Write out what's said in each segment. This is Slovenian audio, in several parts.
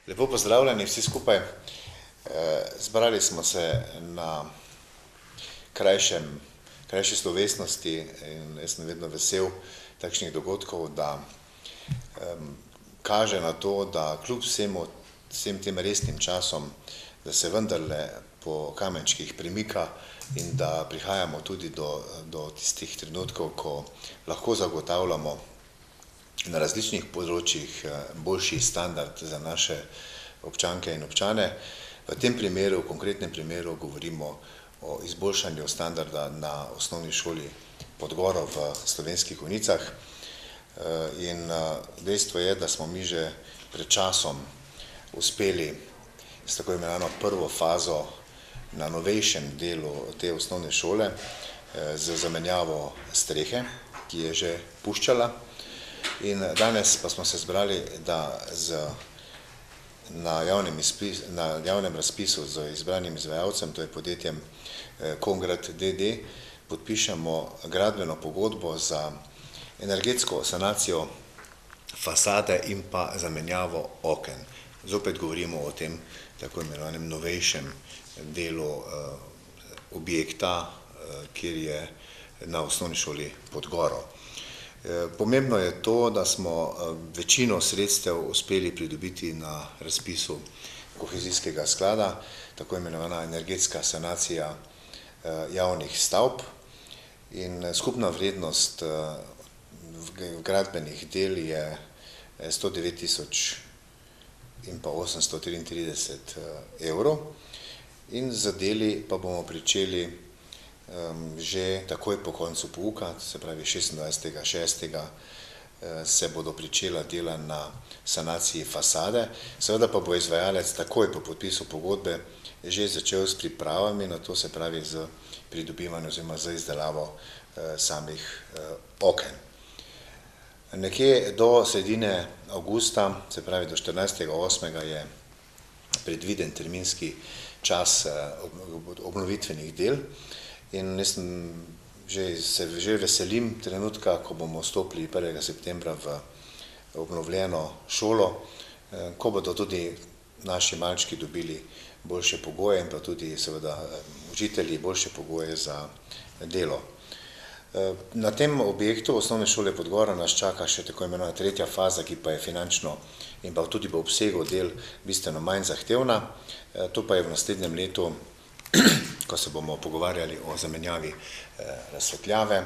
Lepo pozdravljeni vsi skupaj. Zbrali smo se na krajši slovesnosti in jaz sem vedno vesel takšnih dogodkov, da kaže na to, da kljub vsem tem resnim časom, da se vendarle po kamenčkih premika in da prihajamo tudi do tistih trenutkov, ko lahko zagotavljamo na različnih področjih boljši standard za naše občanke in občane. V tem primeru, v konkretnem primeru, govorimo o izboljšanju standarda na osnovni šoli Podgoro v Slovenskih Konjicah. In dejstvo je, da smo mi že pred časom uspeli s tako imenovano prvo fazo na novejšem delu te osnovne šole z zamenjavo strehe, ki je že puščala. In danes pa smo se zbrali, da na javnem razpisu z izbranim izvajalcem, to je podjetjem Congrad d.d., podpišemo gradbeno pogodbo za energetsko sanacijo fasade in pa zamenjavo oken. Zopet govorimo o tem tako imenovanem novejšem delu objekta, kjer je na osnovni šoli Podgoro. Pomembno je to, da smo večino sredstev uspeli pridobiti na razpisu kohezijskega sklada, tako imenovana energetska sanacija javnih stavb, in skupna vrednost gradbenih del je 109.833 evrov in z deli pa bomo pričeli že takoj po koncu pouka, se pravi 26.6. Se bodo pričela dela na sanaciji fasade, seveda pa bo izvajalec takoj po podpisu pogodbe že začel s pripravami na to, se pravi z pridobivanjem oziroma z izdelavo samih oken. Nekje do sredine avgusta, se pravi do 14.8. je predviden terminski čas obnovitvenih del. In jaz se že veselim trenutka, ko bomo vstopili 1. septembra v obnovljeno šolo, ko bodo tudi naši malčki dobili boljše pogoje in pa tudi seveda učitelji boljše pogoje za delo. Na tem objektu osnovne šole Podgora nas čaka še tako imenovana tretja faza, ki pa je finančno in pa tudi v obsegu del bistveno manj zahtevna. To pa je v naslednjem letu, ko se bomo pogovarjali o zamenjavi razsvetljave,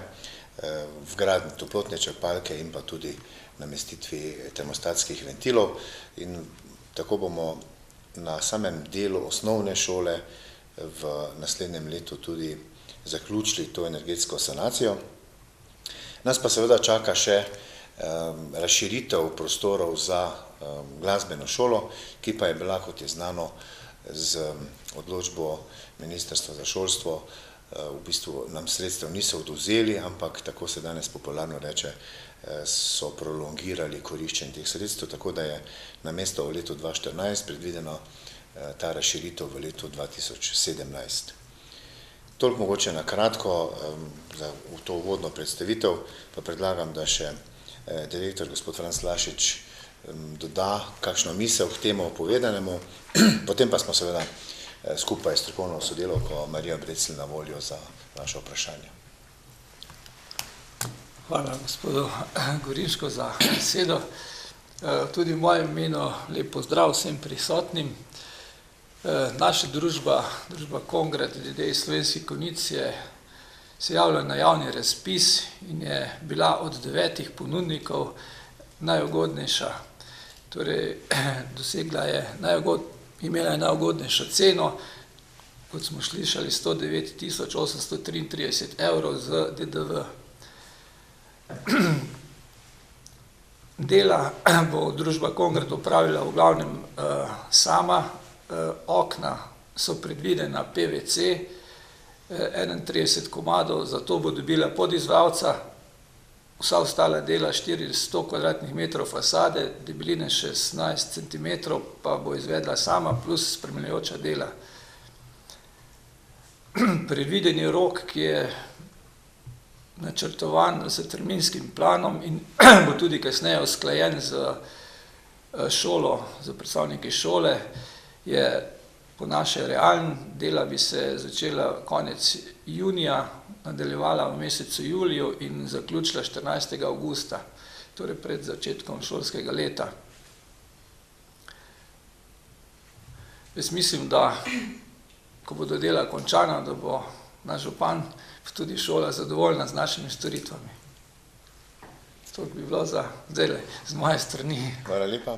vgradnji toplotne črpalke in pa tudi namestitvi termostatskih ventilov. In tako bomo na samem delu osnovne šole v naslednjem letu tudi zaključili to energetsko sanacijo. Nas pa seveda čaka še razširitev prostorov za glasbeno šolo, ki pa je bila, kot je znano, z odločbo Ministrstva za šolstvo v bistvu nam sredstev niso odvzeli, ampak tako se danes popularno reče, so prolongirali koriščenje teh sredstev, tako da je namesto v letu 2014 predvideno ta razširitev v letu 2017. Toliko mogoče na kratko za to uvodno predstavitev, pa predlagam, da še direktor gospod Franc Lašič doda kakšno misel k temu povedanemu, potem pa smo seveda skupaj s strokovno sodelavko Marijo Breclj na voljo za vaše vprašanje. Hvala gospodu Gorinšku za besedo. Tudi v mojem imenu lep pozdrav vsem prisotnim. Naša družba Congrad d.d. iz Slovenskih Konjic se javlja na javni razpis in je bila od 9 ponudnikov najugodnejša. Torej, imela je najugodnejšo ceno, kot smo slišali, 109.833 evrov z DDV. Dela bo družba Congrad opravila v glavnem sama. Okna so predvidena PVC, 31 komadov, zato bo dobila podizvajalca, vsa ostala dela 400 kvadratnih metrov fasade, debeline 16 cm, pa bo izvedla sama plus spremljajoča dela. Predvideni rok, ki je načrtovan s terminskim planom in bo tudi kasneje usklajen z šolo, za predstavniki šole, je po naše realen, dela bi se začela konec junija, nadaljevala v mesecu juliju in zaključila 14. avgusta, torej pred začetkom šolskega leta. Jaz mislim, da ko bodo dela končana, da bo naš župan, tudi šola zadovoljna z našimi storitvami. To bi bilo za zdajle z moje strani. Hvala lepa.